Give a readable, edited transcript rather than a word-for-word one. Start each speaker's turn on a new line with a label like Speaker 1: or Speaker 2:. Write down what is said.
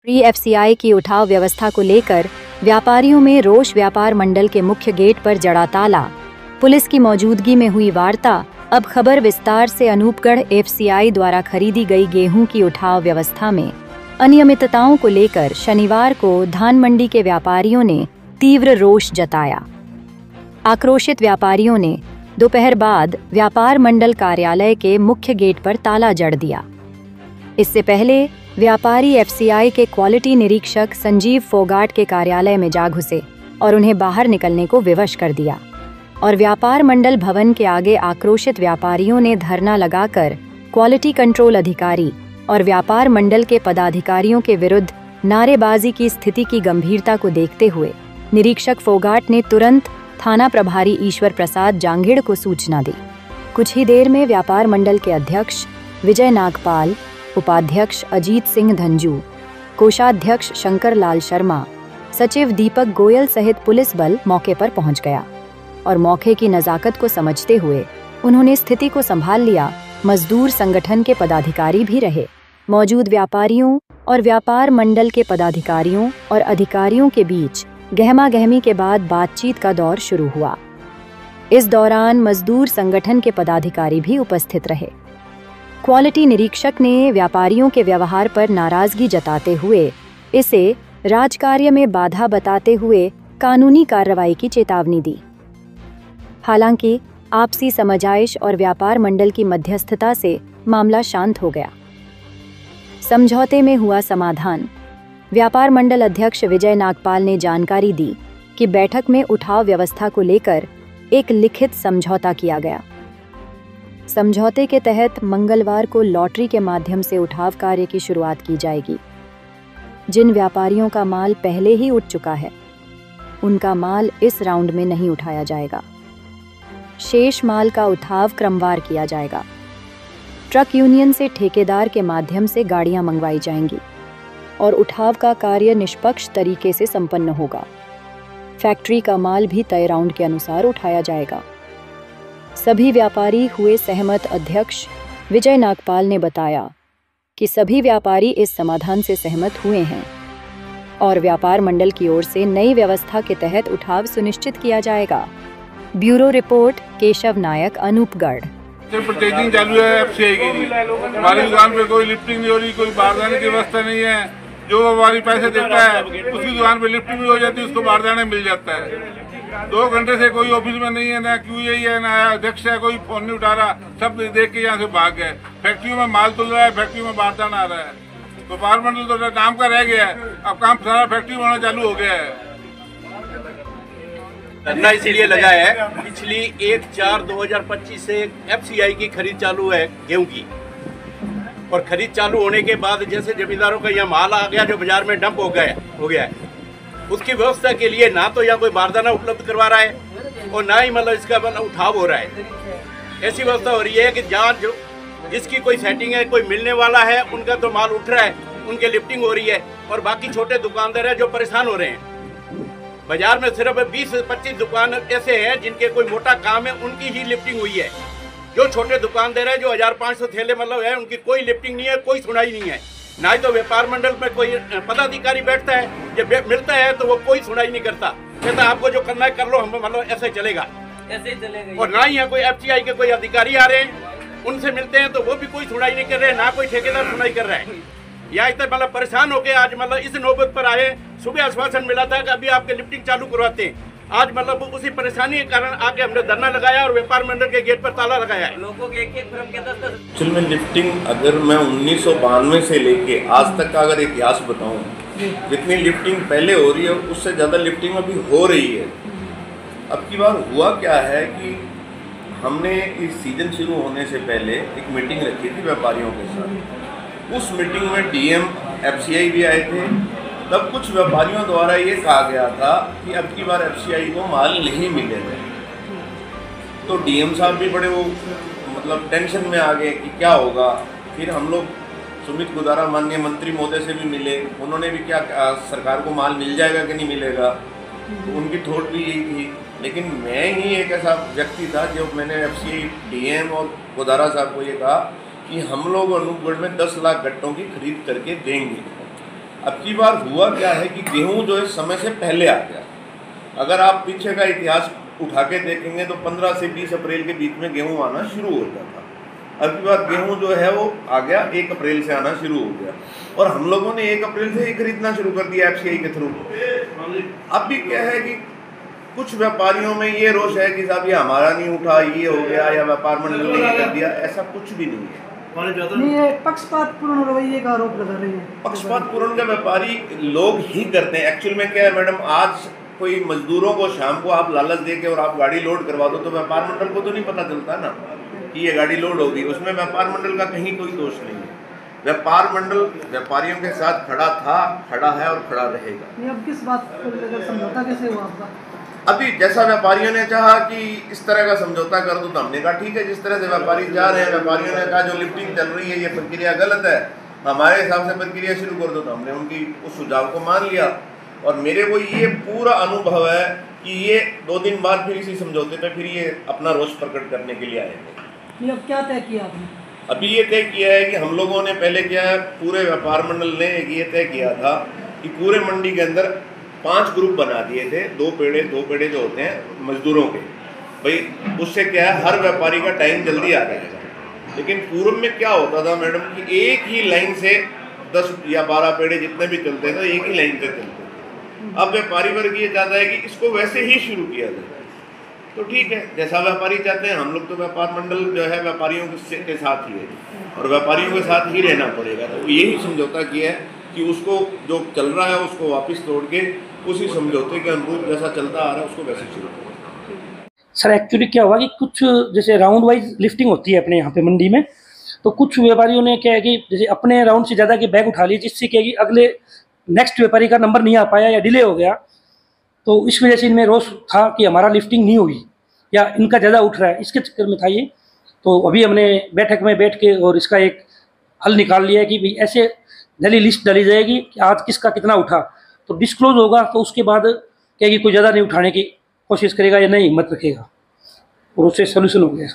Speaker 1: Pre FCI की उठाव व्यवस्था को लेकर व्यापारियों में रोष। व्यापार मंडल के मुख्य गेट पर जड़ा ताला, पुलिस की मौजूदगी में हुई वार्ता। अब खबर विस्तार से। अनूपगढ़ एफसीआई द्वारा खरीदी गई गेहूं की उठाव व्यवस्था में अनियमितताओं को लेकर शनिवार को धान मंडी के व्यापारियों ने तीव्र रोष जताया। आक्रोशित व्यापारियों ने दोपहर बाद व्यापार मंडल कार्यालय के मुख्य गेट पर ताला जड़ दिया। इससे पहले व्यापारी एफसीआई के क्वालिटी निरीक्षक संजीव फोगाट के कार्यालय में जा घुसे और उन्हें बाहर निकलने को विवश कर दिया और व्यापार मंडल भवन के आगे आक्रोशित व्यापारियों ने धरना लगाकर क्वालिटी कंट्रोल अधिकारी और व्यापार मंडल के पदाधिकारियों के विरुद्ध नारेबाजी की। स्थिति की गंभीरता को देखते हुए निरीक्षक फोगाट ने तुरंत थाना प्रभारी ईश्वर प्रसाद जांघेड़ को सूचना दी। कुछ ही देर में व्यापार मंडल के अध्यक्ष विजय नागपाल, उपाध्यक्ष अजीत सिंह धंजू, कोषाध्यक्ष शंकर लाल शर्मा, सचिव दीपक गोयल सहित पुलिस बल मौके पर पहुंच गया और मौके की नजाकत को समझते हुए उन्होंने स्थिति को संभाल लिया। मजदूर संगठन के पदाधिकारी भी रहे। मौजूद व्यापारियों और व्यापार मंडल के पदाधिकारियों और अधिकारियों के बीच गहमागहमी के बाद बातचीत का दौर शुरू हुआ। इस दौरान मजदूर संगठन के पदाधिकारी भी उपस्थित रहे। क्वालिटी निरीक्षक ने व्यापारियों के व्यवहार पर नाराजगी जताते हुए इसे राजकार्य में बाधा बताते हुए कानूनी कार्रवाई की चेतावनी दी। हालांकि आपसी समझाइश और व्यापार मंडल की मध्यस्थता से मामला शांत हो गया। समझौते में हुआ समाधान। व्यापार मंडल अध्यक्ष विजय नागपाल ने जानकारी दी कि बैठक में उठाव व्यवस्था को लेकर एक लिखित समझौता किया गया। समझौते के तहत मंगलवार को लॉटरी के माध्यम से उठाव कार्य की शुरुआत की जाएगी। जिन व्यापारियों का माल पहले ही उठ चुका है, उनका माल इस राउंड में नहीं उठाया जाएगा। शेष माल का उठाव क्रमवार किया जाएगा। ट्रक यूनियन से ठेकेदार के माध्यम से गाड़ियां मंगवाई जाएंगी और उठाव का कार्य निष्पक्ष तरीके से संपन्न होगा। फैक्ट्री का माल भी तय राउंड के अनुसार उठाया जाएगा। सभी व्यापारी हुए सहमत। अध्यक्ष विजय नागपाल ने बताया कि सभी व्यापारी इस समाधान से सहमत हुए हैं और व्यापार मंडल की ओर से नई व्यवस्था के तहत उठाव सुनिश्चित किया जाएगा। ब्यूरो रिपोर्ट, केशव नायक, अनूपगढ़।
Speaker 2: परचेजिंग चालू है एफसीआई की। हमारी दुकान पे कोई लिफ्टिंग नहीं हो रही, कोई बारदाने की व्यवस्था नहीं है। जो व्यापारी पैसे देता है उसकी दुकान पे लिफ्टिंग भी हो जाती है, उसको बारदाने मिल जाता है। 2 घंटे से कोई ऑफिस में नहीं है, ना क्यूए है ना अध्यक्ष है, कोई फोन नहीं उठा रहा। सब देख के यहाँ से भाग गए। फैक्ट्रियों में माल तुल रहा है, फैक्ट्रियों में बारदाना आ रहा है। व्यापार मंडल तो नाम का रह गया है, अब काम सारा फैक्ट्री में होना चालू हो गया है।
Speaker 3: धरना इसलिए लगा है, पिछली 1/4/2025 से एफसीआई की खरीद चालू है गेहूं की, और खरीद चालू होने के बाद जैसे जमींदारों का यहाँ माल आ गया जो बाजार में डंप हो गया है, उसकी व्यवस्था के लिए ना तो यहाँ कोई बारदाना उपलब्ध करवा रहा है और ना ही मतलब इसका उठाव हो रहा है। ऐसी व्यवस्था हो रही है कि जहाँ जो जिसकी कोई सेटिंग है, कोई मिलने वाला है, उनका तो माल उठ रहा है, उनके लिफ्टिंग हो रही है, और बाकी छोटे दुकानदार है जो परेशान हो रहे हैं। बाजार में सिर्फ 20-25 दुकान ऐसे हैं जिनके कोई मोटा काम है, उनकी ही लिफ्टिंग हुई है। जो छोटे दुकानदार है जो 1500 थैले मतलब है, उनकी कोई लिफ्टिंग नहीं है, कोई सुनाई नहीं है। ना ही तो व्यापार मंडल में कोई पदाधिकारी बैठता है, जब मिलता है तो वो कोई सुनाई नहीं करता, कहता आपको जो करना है कर लो, हम मतलब ऐसे चलेगा, ऐसे ही चलेगा। और ना ही यहाँ कोई एफसीआई के कोई अधिकारी आ रहे हैं, उनसे मिलते हैं तो वो भी कोई सुनाई नहीं कर रहे हैं, ना कोई ठेकेदार सुनाई कर रहा है। यहाँ इतना मतलब परेशान होके आज मतलब इस नौबत पर आए। सुबह आश्वासन मिला था कि अभी आपके लिफ्टिंग चालू करवाते हैं। आज मतलब उसी परेशानी के कारण आके हमने धरना लगाया और व्यापार मंडल के गेट पर ताला लगाया है। लोगों के एक फर्म के 10-10
Speaker 4: एक्चुअल में लिफ्टिंग, अगर मैं 1992 से लेके आज तक का अगर इतिहास बताऊं, जितनी लिफ्टिंग पहले हो रही है उससे ज़्यादा लिफ्टिंग अभी हो रही है। अब की बार हुआ क्या है कि हमने इस सीजन शुरू होने से पहले एक मीटिंग रखी थी व्यापारियों के साथ। उस मीटिंग में डीएम, एफसीआई भी आए थे। तब कुछ व्यापारियों द्वारा ये कहा गया था कि अब की बार एफसीआई को माल नहीं मिलेगा। तो डीएम साहब भी बड़े वो मतलब टेंशन में आ गए कि क्या होगा। फिर हम लोग सुमित गुदारा माननीय मंत्री महोदय से भी मिले, उन्होंने भी क्या सरकार को माल मिल जाएगा कि नहीं मिलेगा, तो उनकी थोट भी यही थी। लेकिन मैं ही एक ऐसा व्यक्ति था जो मैंने एफसीआई, डीएम और गुदारा साहब को ये कहा कि हम लोग अनूपगढ़ में 10 लाख गट्टों की खरीद करके देंगे। अब की बार हुआ क्या है कि गेहूं जो है समय से पहले आ गया। अगर आप पीछे का इतिहास उठा के देखेंगे तो 15 से 20 अप्रैल के बीच में गेहूं आना शुरू होता था। अब की बार गेहूं जो है वो आ गया 1 अप्रैल से आना शुरू हो गया, और हम लोगों ने 1 अप्रैल से ही खरीदना शुरू कर दिया FCI के थ्रू। अब भी क्या है कि कुछ व्यापारियों में ये रोष है कि साहब ये हमारा नहीं उठा, ये हो गया, या व्यापार मंडल ने ये कर दिया। ऐसा कुछ भी नहीं है।
Speaker 5: ये पक्षपातपूर्ण रवैये का आरोप लगा रही है।
Speaker 4: पक्षपातपूर्ण का व्यापारी लोग ही करते हैं। एक्चुअल में क्या है मैडम, आज कोई मजदूरों को शाम को आप लालच दे के और आप गाड़ी लोड करवा दो तो व्यापार मंडल को तो नहीं पता चलता ना कि ये गाड़ी लोड होगी। उसमें व्यापार मंडल का कहीं कोई दोष नहीं है। व्यापार मंडल व्यापारियों के साथ खड़ा था, खड़ा है और खड़ा रहेगा।
Speaker 5: अब किस बात को लेकर समझौता कैसे हुआ आपका?
Speaker 4: अभी जैसा व्यापारियों ने चाहा कि इस तरह का समझौता कर दो तो हमने कहा ठीक है। जिस तरह से व्यापारी जा रहे हैं, व्यापारियों ने कहा जो लिफ्टिंग चल रही है ये प्रक्रिया गलत है, हमारे हिसाब से प्रक्रिया शुरू कर दो, तो हमने उनकी उस सुझाव को मान लिया। और मेरे को ये पूरा अनुभव है कि ये 2 दिन बाद फिर इसी समझौते पे फिर ये अपना रोष प्रकट करने के लिए आएंगे।
Speaker 5: ये अब क्या तय किया आपने?
Speaker 4: अभी ये तय किया है कि हम लोगों ने पहले क्या है, पूरे व्यापार मंडल ने ये तय किया था कि पूरे मंडी के अंदर 5 ग्रुप बना दिए थे, 2 पेड़े जो होते हैं मजदूरों के। भाई उससे क्या है, हर व्यापारी का टाइम जल्दी आ जाएगा। लेकिन पूर्व में क्या होता था मैडम कि एक ही लाइन से 10 या 12 पेड़े जितने भी चलते थे एक ही लाइन से चलते थे। अब व्यापारी वर्ग ये चाहता है कि इसको वैसे ही शुरू किया जाए। तो ठीक है, जैसा व्यापारी चाहते हैं, हम लोग तो व्यापार मंडल जो है व्यापारियों के साथ ही है और व्यापारियों के साथ ही रहना पड़ेगा। तो यही समझौता किया है कि उसको जो चल रहा है उसको वापस तोड़ के उसी समझौते के अनुरूप जैसा चलता आ रहा है उसको वैसे शुरू करें।
Speaker 6: सर एक्चुअली क्या हुआ कि कुछ जैसे राउंड वाइज लिफ्टिंग होती है अपने यहाँ पे मंडी में, तो कुछ व्यापारियों ने क्या है कि जैसे अपने राउंड से ज़्यादा के बैग उठा लिए, जिससे क्या है कि अगले नेक्स्ट व्यापारी का नंबर नहीं आ पाया या डिले हो गया। तो इस वजह से इनमें रोष था कि हमारा लिफ्टिंग नहीं होगी या इनका ज़्यादा उठ रहा है, इसके चक्कर में था ये। तो अभी हमने बैठक में बैठ के और इसका एक हल निकाल लिया है कि भाई ऐसे जल्दी लिस्ट डाली जाएगी कि आज किसका कितना उठा, तो डिस्क्लोज होगा। तो उसके बाद क्या कि कोई ज़्यादा नहीं उठाने की कोशिश करेगा या नहीं हिम्मत रखेगा, और उससे सोल्यूशन हो गया।